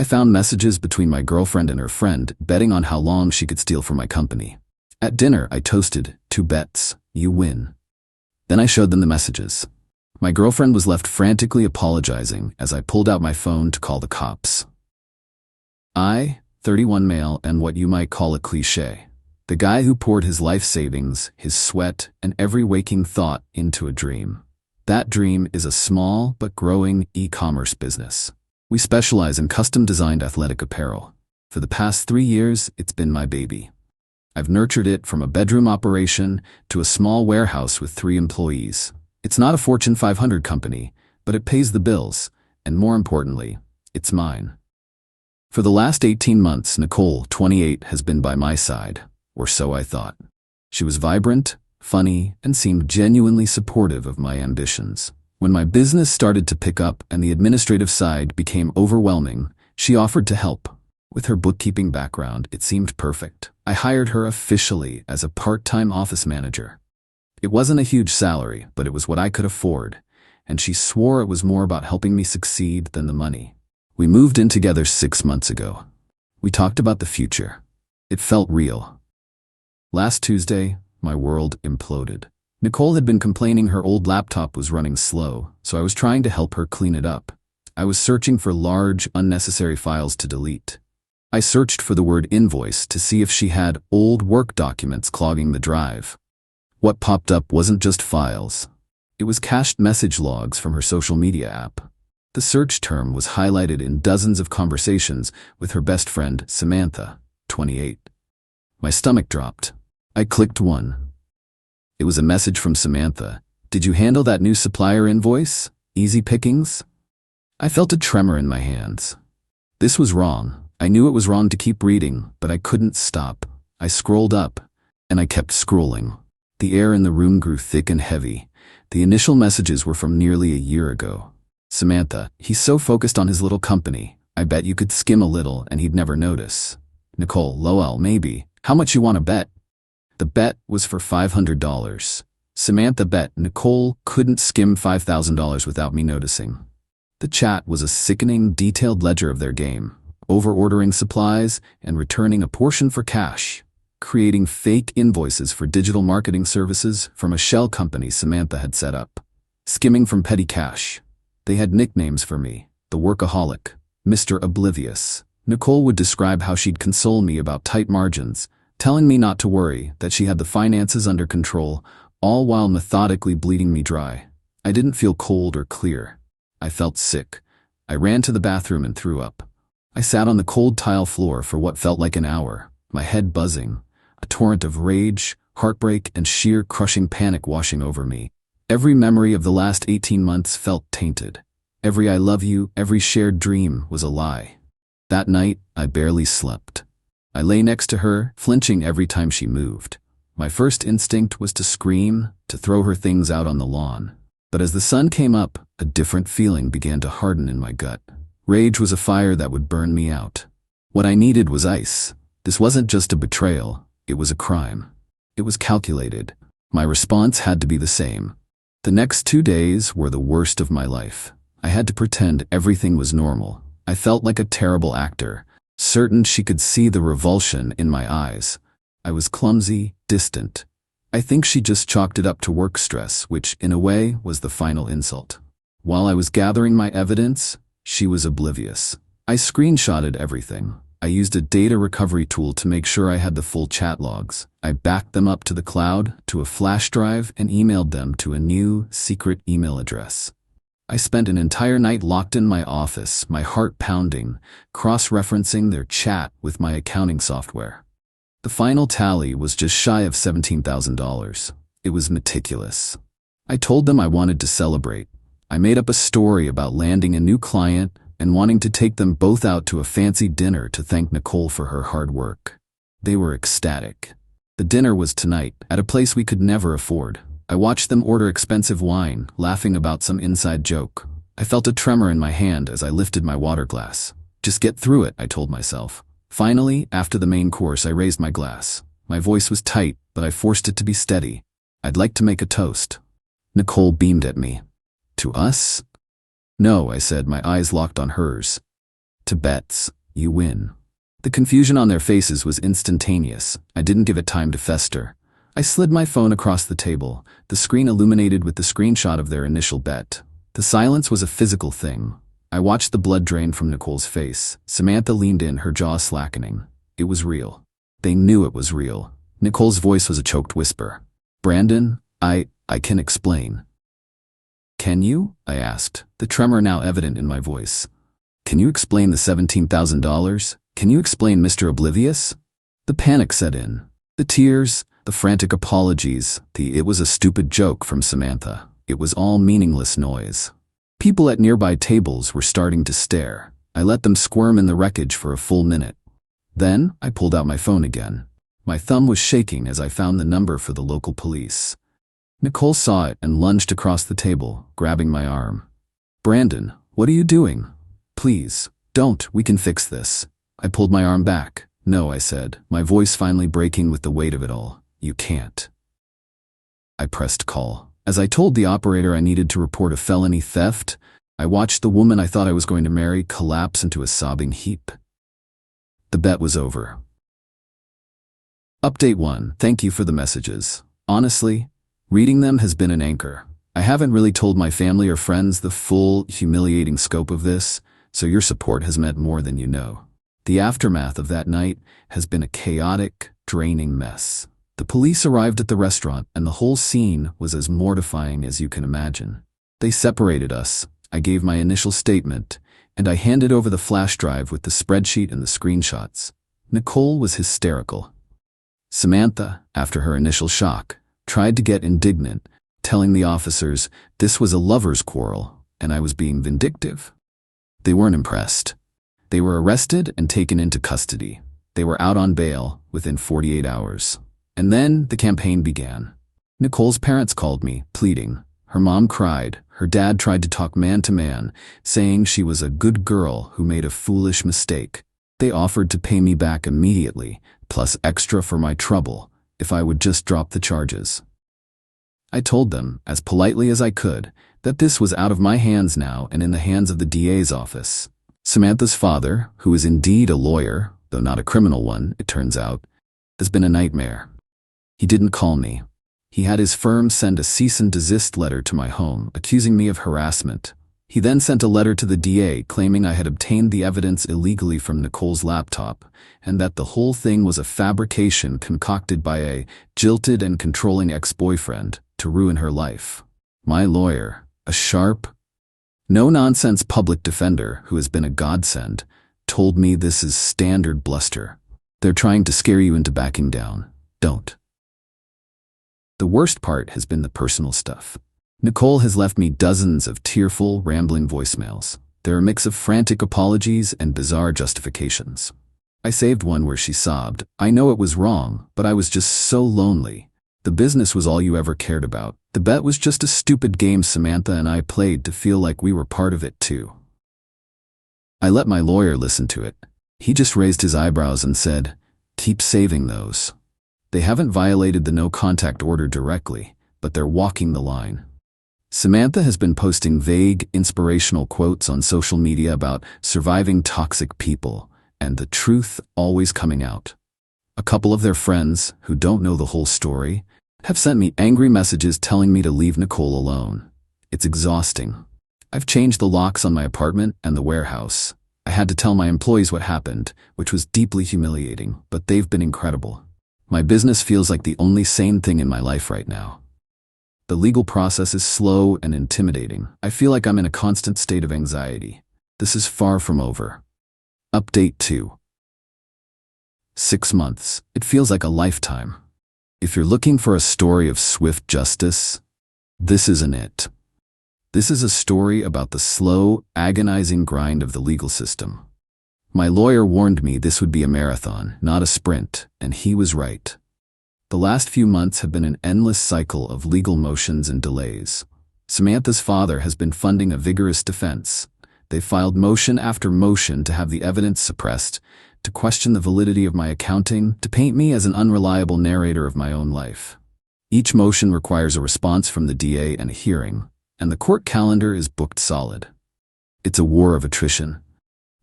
I found messages between my girlfriend and her friend betting on how long she could steal from my company. At dinner, I toasted 2 bets, you win. Then I showed them the messages. My girlfriend was left frantically apologizing as I pulled out my phone to call the cops. I, 31 male and what you might call a cliché. The guy who poured his life savings, his sweat, and every waking thought into a dream. That dream is a small but growing e-commerce business. We specialize in custom-designed athletic apparel. For the past 3 years, it's been my baby. I've nurtured it from a bedroom operation to a small warehouse with 3 employees. It's not a Fortune 500 company, but it pays the bills, and more importantly, it's mine. For the last 18 months, Nicole, 28, has been by my side, or so I thought. She was vibrant, funny, and seemed genuinely supportive of my ambitions. When my business started to pick up and the administrative side became overwhelming, she offered to help. With her bookkeeping background, it seemed perfect. I hired her officially as a part-time office manager. It wasn't a huge salary, but it was what I could afford, and she swore it was more about helping me succeed than the money. We moved in together 6 months ago. We talked about the future. It felt real. Last Tuesday, my world imploded. Nicole had been complaining her old laptop was running slow, so I was trying to help her clean it up. I was searching for large, unnecessary files to delete. I searched for the word invoice to see if she had old work documents clogging the drive. What popped up wasn't just files. It was cached message logs from her social media app. The search term was highlighted in dozens of conversations with her best friend, Samantha, 28. My stomach dropped. I clicked one. It was a message from Samantha. Did you handle that new supplier invoice? Easy pickings? I felt a tremor in my hands. This was wrong. I knew it was wrong to keep reading, but I couldn't stop. I scrolled up, and I kept scrolling. The air in the room grew thick and heavy. The initial messages were from nearly a year ago. Samantha, he's so focused on his little company. I bet you could skim a little and he'd never notice. Nicole, lol, maybe. How much you want to bet? The bet was for $500. Samantha bet Nicole couldn't skim $5,000 without me noticing. The chat was a sickening, detailed ledger of their game. Over-ordering supplies and returning a portion for cash. Creating fake invoices for digital marketing services from a shell company Samantha had set up. Skimming from petty cash. They had nicknames for me, the workaholic, Mr. Oblivious. Nicole would describe how she'd console me about tight margins, telling me not to worry, that she had the finances under control, all while methodically bleeding me dry. I didn't feel cold or clear. I felt sick. I ran to the bathroom and threw up. I sat on the cold tile floor for what felt like an hour, my head buzzing, a torrent of rage, heartbreak, and sheer crushing panic washing over me. Every memory of the last 18 months felt tainted. Every I love you, every shared dream was a lie. That night, I barely slept. I lay next to her, flinching every time she moved. My first instinct was to scream, to throw her things out on the lawn. But as the sun came up, a different feeling began to harden in my gut. Rage was a fire that would burn me out. What I needed was ice. This wasn't just a betrayal, it was a crime. It was calculated. My response had to be the same. The next 2 days were the worst of my life. I had to pretend everything was normal. I felt like a terrible actor, certain she could see the revulsion in my eyes. I was clumsy, distant. I think she just chalked it up to work stress, which, in a way, was the final insult. While I was gathering my evidence, she was oblivious. I screenshotted everything. I used a data recovery tool to make sure I had the full chat logs. I backed them up to the cloud, to a flash drive, and emailed them to a new, secret email address. I spent an entire night locked in my office, my heart pounding, cross-referencing their chat with my accounting software. The final tally was just shy of $17,000. It was meticulous. I told them I wanted to celebrate. I made up a story about landing a new client and wanting to take them both out to a fancy dinner to thank Nicole for her hard work. They were ecstatic. The dinner was tonight, at a place we could never afford. I watched them order expensive wine, laughing about some inside joke. I felt a tremor in my hand as I lifted my water glass. Just get through it, I told myself. Finally, after the main course, I raised my glass. My voice was tight, but I forced it to be steady. I'd like to make a toast. Nicole beamed at me. To us? No, I said, my eyes locked on hers. to bets, you win. The confusion on their faces was instantaneous. I didn't give it time to fester. I slid my phone across the table, the screen illuminated with the screenshot of their initial bet. The silence was a physical thing. I watched the blood drain from Nicole's face. Samantha leaned in, her jaw slackening. It was real. They knew it was real. Nicole's voice was a choked whisper. Brandon, I can explain. Can you? I asked, the tremor now evident in my voice. Can you explain the $17,000? Can you explain Mr. Oblivious? The panic set in. The tears, the frantic apologies, it was a stupid joke from Samantha. It was all meaningless noise. People at nearby tables were starting to stare. I let them squirm in the wreckage for a full minute. Then, I pulled out my phone again. My thumb was shaking as I found the number for the local police. Nicole saw it and lunged across the table, grabbing my arm. Brandon, what are you doing? Please, don't, we can fix this. I pulled my arm back. No, I said, my voice finally breaking with the weight of it all. You can't. I pressed call. As I told the operator I needed to report a felony theft, I watched the woman I thought I was going to marry collapse into a sobbing heap. The bet was over. Update 1. Thank you for the messages. Honestly, reading them has been an anchor. I haven't really told my family or friends the full, humiliating scope of this, so your support has meant more than you know. The aftermath of that night has been a chaotic, draining mess. The police arrived at the restaurant, and the whole scene was as mortifying as you can imagine. They separated us. I gave my initial statement, and I handed over the flash drive with the spreadsheet and the screenshots. Nicole was hysterical. Samantha, after her initial shock, tried to get indignant, telling the officers this was a lover's quarrel, and I was being vindictive. They weren't impressed. They were arrested and taken into custody. They were out on bail within 48 hours. And then the campaign began. Nicole's parents called me, pleading. Her mom cried. Her dad tried to talk man to man, saying she was a good girl who made a foolish mistake. They offered to pay me back immediately, plus extra for my trouble, if I would just drop the charges. I told them, as politely as I could, that this was out of my hands now and in the hands of the DA's office. Samantha's father, who is indeed a lawyer, though not a criminal one, it turns out, has been a nightmare. He didn't call me. He had his firm send a cease and desist letter to my home, accusing me of harassment. He then sent a letter to the DA claiming I had obtained the evidence illegally from Nicole's laptop, and that the whole thing was a fabrication concocted by a jilted and controlling ex-boyfriend to ruin her life. My lawyer, a sharp, no-nonsense public defender who has been a godsend, told me this is standard bluster. They're trying to scare you into backing down. Don't. The worst part has been the personal stuff. Nicole has left me dozens of tearful, rambling voicemails. They're a mix of frantic apologies and bizarre justifications. I saved one where she sobbed. I know it was wrong, but I was just so lonely. The business was all you ever cared about. The bet was just a stupid game Samantha and I played to feel like we were part of it too. I let my lawyer listen to it. He just raised his eyebrows and said, "Keep saving those. They haven't violated the no-contact order directly, but they're walking the line." Samantha has been posting vague, inspirational quotes on social media about surviving toxic people, and the truth always coming out. A couple of their friends, who don't know the whole story, have sent me angry messages telling me to leave Nicole alone. It's exhausting. I've changed the locks on my apartment and the warehouse. I had to tell my employees what happened, which was deeply humiliating, but they've been incredible. My business feels like the only sane thing in my life right now. The legal process is slow and intimidating. I feel like I'm in a constant state of anxiety. This is far from over. Update 2. 6 months. It feels like a lifetime. If you're looking for a story of swift justice, this isn't it. This is a story about the slow, agonizing grind of the legal system. My lawyer warned me this would be a marathon, not a sprint, and he was right. The last few months have been an endless cycle of legal motions and delays. Samantha's father has been funding a vigorous defense. They filed motion after motion to have the evidence suppressed, to question the validity of my accounting, to paint me as an unreliable narrator of my own life. Each motion requires a response from the DA and a hearing, and the court calendar is booked solid. It's a war of attrition.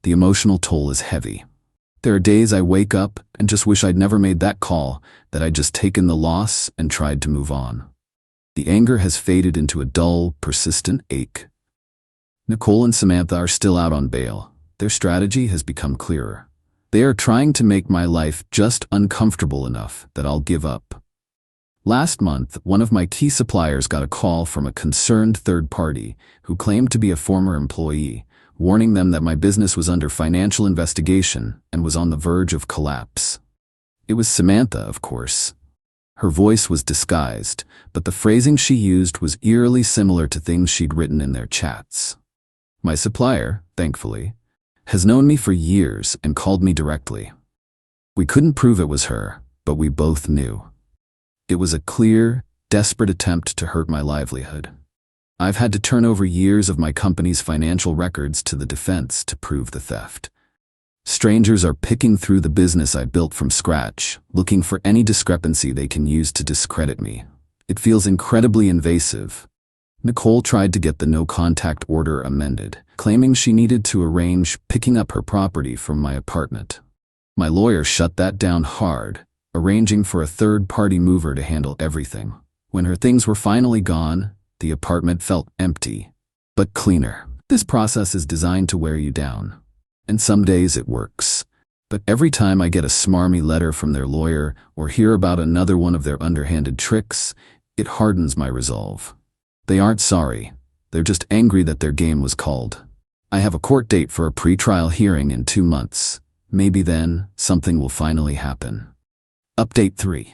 The emotional toll is heavy. There are days I wake up and just wish I'd never made that call, that I'd just taken the loss and tried to move on. The anger has faded into a dull, persistent ache. Nicole and Samantha are still out on bail. Their strategy has become clearer. They are trying to make my life just uncomfortable enough that I'll give up. Last month, one of my key suppliers got a call from a concerned third party who claimed to be a former employee, warning them that my business was under financial investigation and was on the verge of collapse. It was Samantha, of course. Her voice was disguised, but the phrasing she used was eerily similar to things she'd written in their chats. My supplier, thankfully, has known me for years and called me directly. We couldn't prove it was her, but we both knew. It was a clear, desperate attempt to hurt my livelihood. I've had to turn over years of my company's financial records to the defense to prove the theft. Strangers are picking through the business I built from scratch, looking for any discrepancy they can use to discredit me. It feels incredibly invasive. Nicole tried to get the no-contact order amended, claiming she needed to arrange picking up her property from my apartment. My lawyer shut that down hard, arranging for a third-party mover to handle everything. When her things were finally gone, the apartment felt empty, but cleaner. This process is designed to wear you down. And some days it works. But every time I get a smarmy letter from their lawyer or hear about another one of their underhanded tricks, it hardens my resolve. They aren't sorry. They're just angry that their game was called. I have a court date for a pre-trial hearing in 2 months. Maybe then, something will finally happen. Update 3.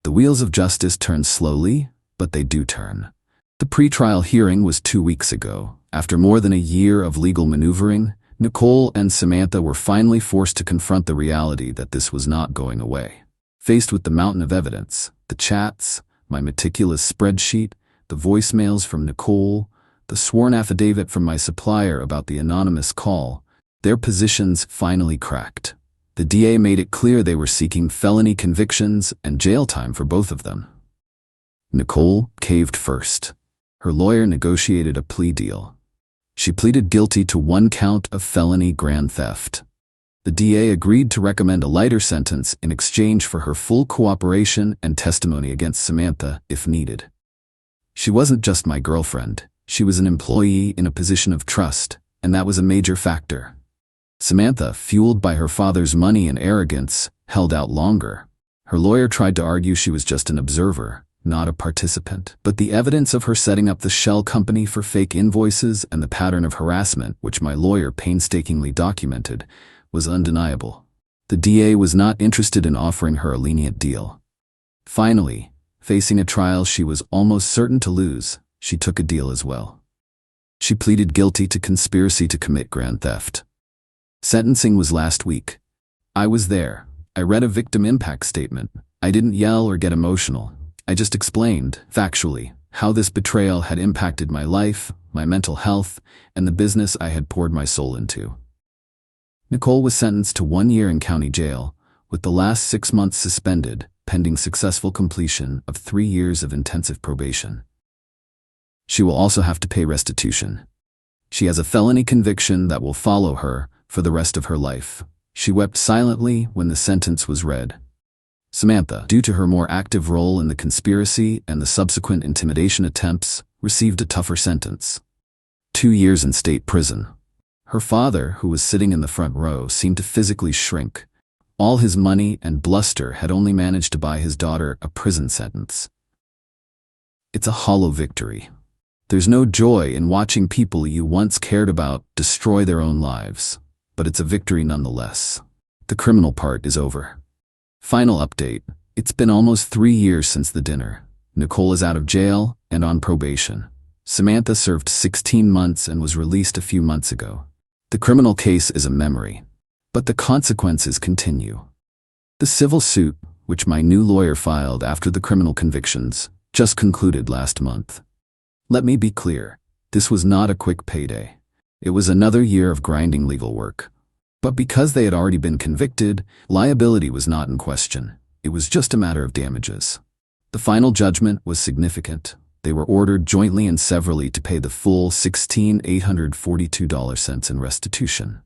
The wheels of justice turn slowly, but they do turn. The pre-trial hearing was 2 weeks ago. After more than a year of legal maneuvering, Nicole and Samantha were finally forced to confront the reality that this was not going away. Faced with the mountain of evidence, the chats, my meticulous spreadsheet, the voicemails from Nicole, the sworn affidavit from my supplier about the anonymous call, their positions finally cracked. The DA made it clear they were seeking felony convictions and jail time for both of them. Nicole caved first. Her lawyer negotiated a plea deal. She pleaded guilty to 1 count of felony grand theft. The DA agreed to recommend a lighter sentence in exchange for her full cooperation and testimony against Samantha if needed. She wasn't just my girlfriend. She was an employee in a position of trust, and that was a major factor. Samantha, fueled by her father's money and arrogance, held out longer. Her lawyer tried to argue she was just an observer, not a participant. But the evidence of her setting up the shell company for fake invoices and the pattern of harassment, which my lawyer painstakingly documented, was undeniable. The DA was not interested in offering her a lenient deal. Finally, facing a trial she was almost certain to lose, she took a deal as well. She pleaded guilty to conspiracy to commit grand theft. Sentencing was last week. I was there. I read a victim impact statement. I didn't yell or get emotional. I just explained, factually, how this betrayal had impacted my life, my mental health, and the business I had poured my soul into. Nicole was sentenced to 1 year in county jail, with the last 6 months suspended, pending successful completion of 3 years of intensive probation. She will also have to pay restitution. She has a felony conviction that will follow her for the rest of her life. She wept silently when the sentence was read. Samantha, due to her more active role in the conspiracy and the subsequent intimidation attempts, received a tougher sentence. 2 years in state prison. Her father, who was sitting in the front row, seemed to physically shrink. All his money and bluster had only managed to buy his daughter a prison sentence. It's a hollow victory. There's no joy in watching people you once cared about destroy their own lives, but it's a victory nonetheless. The criminal part is over. Final update. It's been almost 3 years since the dinner. Nicole is out of jail and on probation. Samantha served 16 months and was released a few months ago. The criminal case is a memory, but the consequences continue. The civil suit, which my new lawyer filed after the criminal convictions, just concluded last month. Let me be clear, this was not a quick payday. It was another year of grinding legal work. But because they had already been convicted, liability was not in question. It was just a matter of damages. The final judgment was significant. They were ordered jointly and severally to pay the full $16,842 in restitution.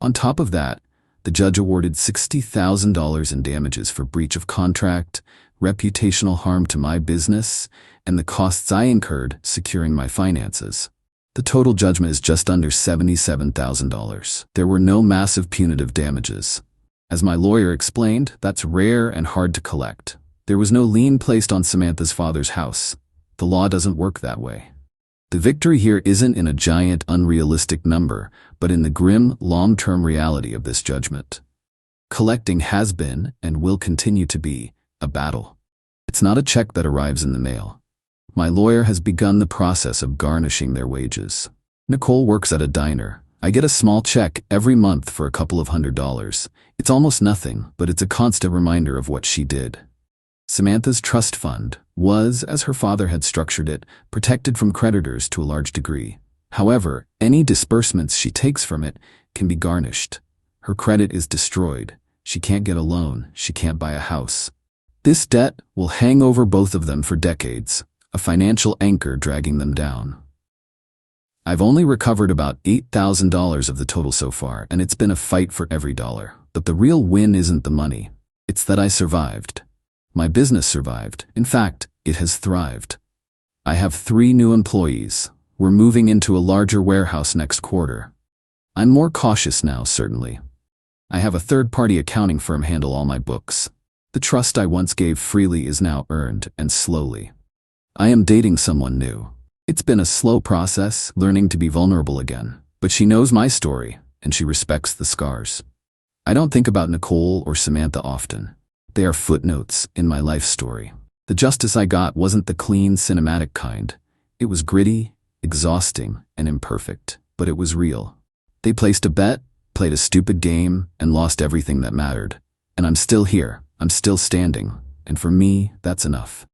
On top of that, the judge awarded $60,000 in damages for breach of contract, reputational harm to my business, and the costs I incurred securing my finances. The total judgment is just under $77,000. There were no massive punitive damages. As my lawyer explained, that's rare and hard to collect. There was no lien placed on Samantha's father's house. The law doesn't work that way. The victory here isn't in a giant, unrealistic number, but in the grim, long-term reality of this judgment. Collecting has been, and will continue to be, a battle. It's not a check that arrives in the mail. My lawyer has begun the process of garnishing their wages. Nicole works at a diner. I get a small check every month for a couple of $100s. It's almost nothing, but it's a constant reminder of what she did. Samantha's trust fund was, as her father had structured it, protected from creditors to a large degree. However, any disbursements she takes from it can be garnished. Her credit is destroyed. She can't get a loan. She can't buy a house. This debt will hang over both of them for decades, a financial anchor dragging them down. I've only recovered about $8,000 of the total so far, and it's been a fight for every dollar. But the real win isn't the money. It's that I survived. My business survived. In fact, it has thrived. I have 3 new employees. We're moving into a larger warehouse next quarter. I'm more cautious now, certainly. I have a third-party accounting firm handle all my books. The trust I once gave freely is now earned, and slowly. I am dating someone new. It's been a slow process, learning to be vulnerable again. But she knows my story, and she respects the scars. I don't think about Nicole or Samantha often. They are footnotes in my life story. The justice I got wasn't the clean, cinematic kind. It was gritty, exhausting, and imperfect, but it was real. They placed a bet, played a stupid game, and lost everything that mattered. And I'm still here. I'm still standing. And for me, that's enough.